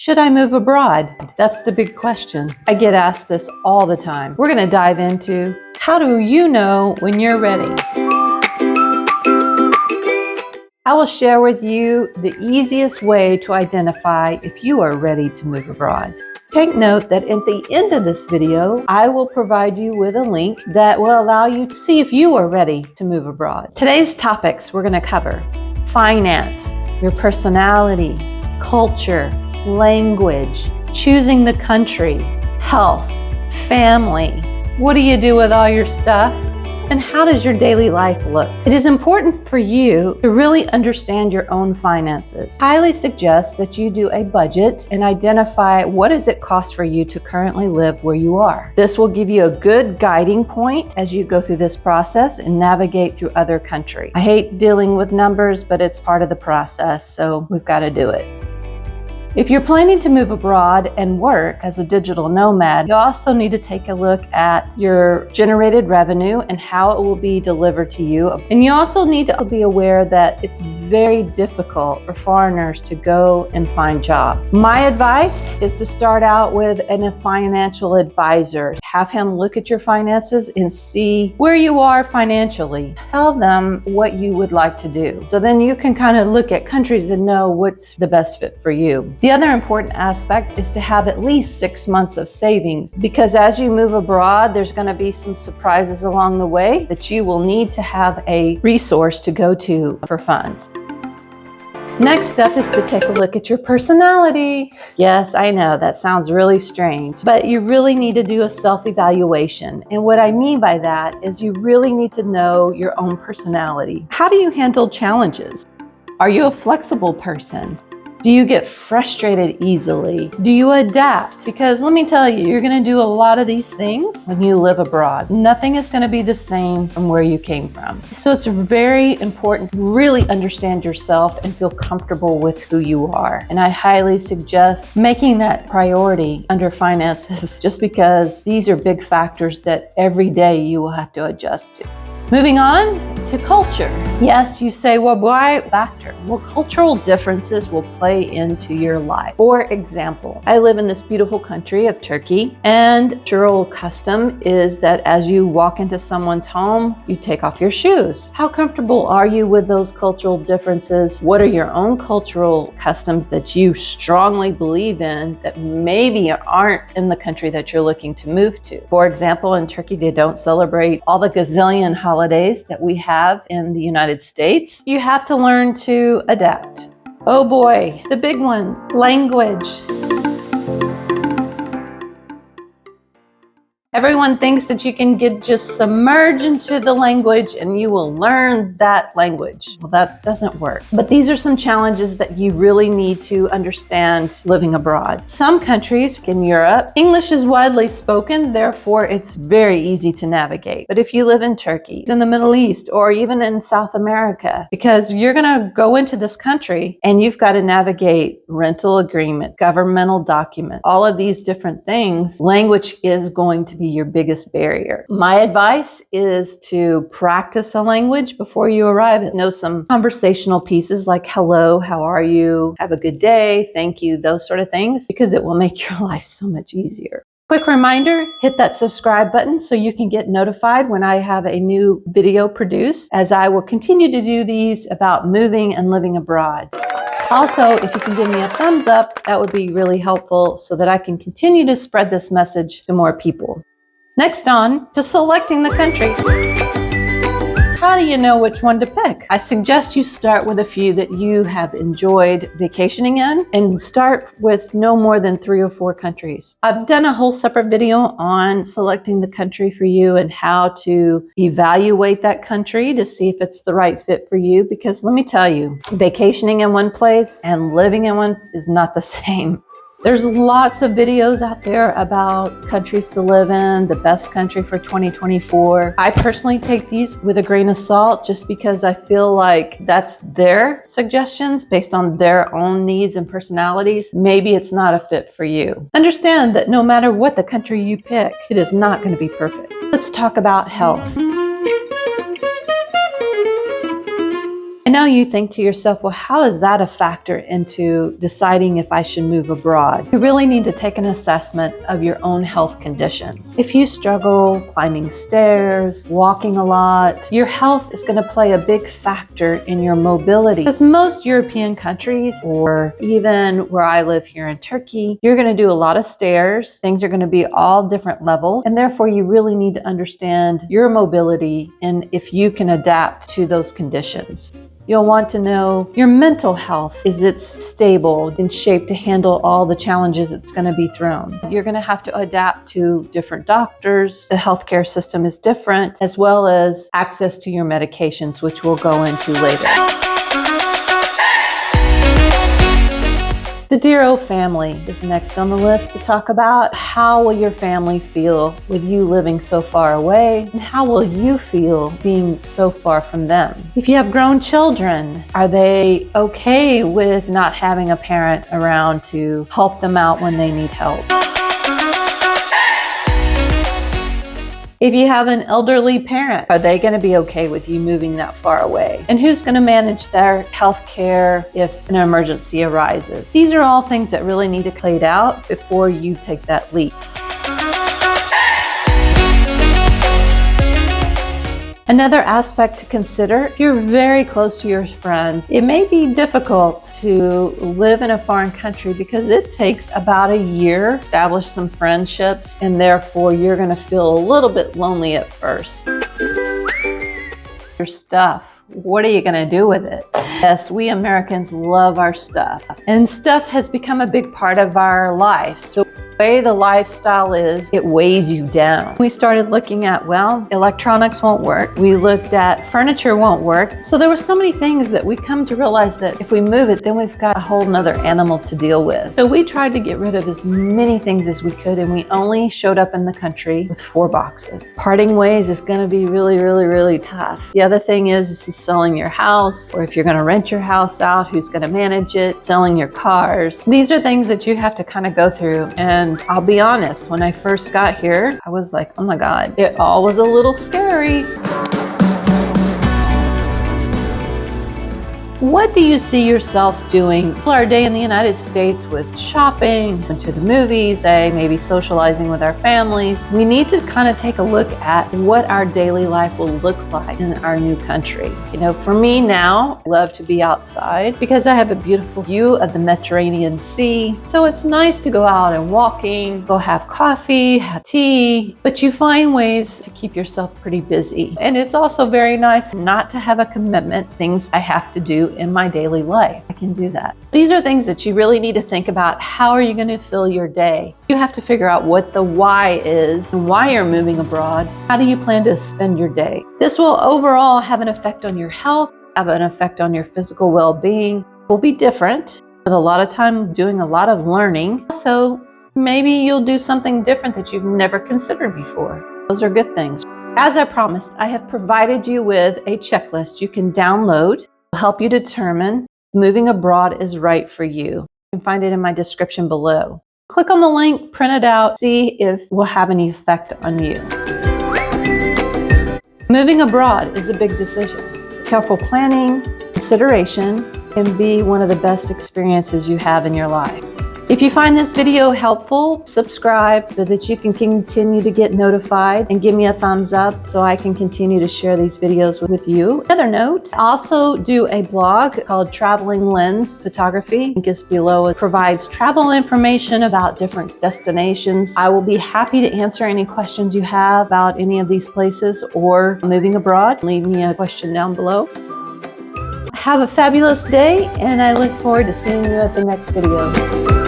Should I move abroad? That's the big question. I get asked this all the time. We're going to dive into how do you know when you're ready? I will share with you the easiest way to identify if you are ready to move abroad. Take note that at the end of this video, I will provide you with a link that will allow you to see if you are ready to move abroad. Today's topics we're going to cover: finance, your personality, culture, language, choosing the country, health, family, what do you do with all your stuff, and how does your daily life look? It is important for you to really understand your own finances. I highly suggest that you do a budget and identify what does it cost for you to currently live where you are. This will give you a good guiding point as you go through this process and navigate through other countries. I hate dealing with numbers, but it's part of the process, so we've got to do it. If you're planning to move abroad and work as a digital nomad, you also need to take a look at your generated revenue and how it will be delivered to you. And you also need to be aware that it's very difficult for foreigners to go and find jobs. My advice is to start out with a financial advisor. Have him look at your finances and see where you are financially. Tell them what you would like to do. So then you can kind of look at countries and know what's the best fit for you. The other important aspect is to have at least 6 months of savings, because as you move abroad, there's going to be some surprises along the way that you will need to have a resource to go to for funds. Next step is to take a look at your personality. Yes, I know that sounds really strange, but you really need to do a self-evaluation. And what I mean by that is you really need to know your own personality. How do you handle challenges? Are you a flexible person? Do you get frustrated easily? Do you adapt? Because let me tell you, you're going to do a lot of these things when you live abroad. Nothing is going to be the same from where you came from. So it's very important to really understand yourself and feel comfortable with who you are. And I highly suggest making that priority under finances, just because these are big factors that every day you will have to adjust to. Moving on to culture. Yes, you say, well, why factor? Well, cultural differences will play into your life. For example, I live in this beautiful country of Turkey, and cultural custom is that as you walk into someone's home, you take off your shoes. How comfortable are you with those cultural differences? What are your own cultural customs that you strongly believe in that maybe aren't in the country that you're looking to move to? For example, in Turkey, they don't celebrate all the gazillion holidays that we have in the United States. You have to learn to adapt. Oh boy, the big one, language. Everyone thinks that you can just submerge into the language and you will learn that language. Well, that doesn't work. But these are some challenges that you really need to understand living abroad. Some countries in Europe, English is widely spoken, therefore it's very easy to navigate. But if you live in Turkey, in the Middle East, or even in South America, because you're gonna go into this country and you've got to navigate rental agreement, governmental document, all of these different things, language is going to be your biggest barrier. My advice is to practice a language before you arrive and know some conversational pieces like hello, how are you, have a good day, thank you, those sort of things, because it will make your life so much easier. Quick reminder, hit that subscribe button so you can get notified when I have a new video produced, as I will continue to do these about moving and living abroad. Also, if you can give me a thumbs up, that would be really helpful so that I can continue to spread this message to more people. Next on to selecting the country. How do you know which one to pick? I suggest you start with a few that you have enjoyed vacationing in and start with no more than 3 or 4 countries. I've done a whole separate video on selecting the country for you and how to evaluate that country to see if it's the right fit for you, because let me tell you, vacationing in one place and living in one is not the same. There's lots of videos out there about countries to live in, the best country for 2024. I personally take these with a grain of salt just because I feel like that's their suggestions based on their own needs and personalities. Maybe it's not a fit for you. Understand that no matter what the country you pick, it is not going to be perfect. Let's talk about health. I know you think to yourself, well, how is that a factor into deciding if I should move abroad? You really need to take an assessment of your own health conditions. If you struggle climbing stairs, walking a lot, your health is going to play a big factor in your mobility. Because most European countries, or even where I live here in Turkey, you're going to do a lot of stairs. Things are going to be all different levels, and therefore you really need to understand your mobility and if you can adapt to those conditions. You'll want to know your mental health. Is it stable, in shape to handle all the challenges it's going to be thrown? You're going to have to adapt to different doctors. The healthcare system is different, as well as access to your medications, which we'll go into later. The dear old family is next on the list to talk about. How will your family feel with you living so far away? And how will you feel being so far from them? If you have grown children, are they okay with not having a parent around to help them out when they need help? If you have an elderly parent, are they going to be okay with you moving that far away? And who's going to manage their health care if an emergency arises? These are all things that really need to be played out before you take that leap. Another aspect to consider, if you're very close to your friends, it may be difficult to live in a foreign country because it takes about a year to establish some friendships, and therefore you're going to feel a little bit lonely at first. Your stuff. What are you going to do with it? Yes, we Americans love our stuff, and stuff has become a big part of our life. So the way the lifestyle is, it weighs you down. We started looking at, well, electronics won't work. We looked at furniture won't work. So there were so many things that we come to realize that if we move it, then we've got a whole nother animal to deal with. So we tried to get rid of as many things as we could, and we only showed up in the country with 4 boxes. Parting ways is going to be really, really, really tough. The other thing is selling your house, or if you're going to rent your house out, who's going to manage it, selling your cars. These are things that you have to kind of go through. And I'll be honest, when I first got here, I was like, oh my God, it all was a little scary. What do you see yourself doing our day in the United States with shopping, going to the movies, maybe socializing with our families? We need to kind of take a look at what our daily life will look like in our new country. You know, for me now, I love to be outside because I have a beautiful view of the Mediterranean Sea. So it's nice to go out and walking, go have coffee, have tea, but you find ways to keep yourself pretty busy. And it's also very nice not to have a commitment, things I have to do in my daily life. I can do that. These are things that you really need to think about. How are you going to fill your day? You have to figure out what the why is and why you're moving abroad. How do you plan to spend your day? This will overall have an effect on your health, have an effect on your physical well-being. It will be different, but a lot of time doing a lot of learning. So maybe you'll do something different that you've never considered before. Those are good things. As I promised, I have provided you with a checklist you can download. Help you determine moving abroad is right for you. You can find it in my description below. Click on the link, print it out, see if it will have any effect on you. Moving abroad is a big decision. Careful planning, consideration can be one of the best experiences you have in your life. If you find this video helpful, subscribe so that you can continue to get notified, and give me a thumbs up so I can continue to share these videos with you. Another note, I also do a blog called Traveling Lens Photography. Link is below. It provides travel information about different destinations. I will be happy to answer any questions you have about any of these places or moving abroad. Leave me a question down below. Have a fabulous day, and I look forward to seeing you at the next video.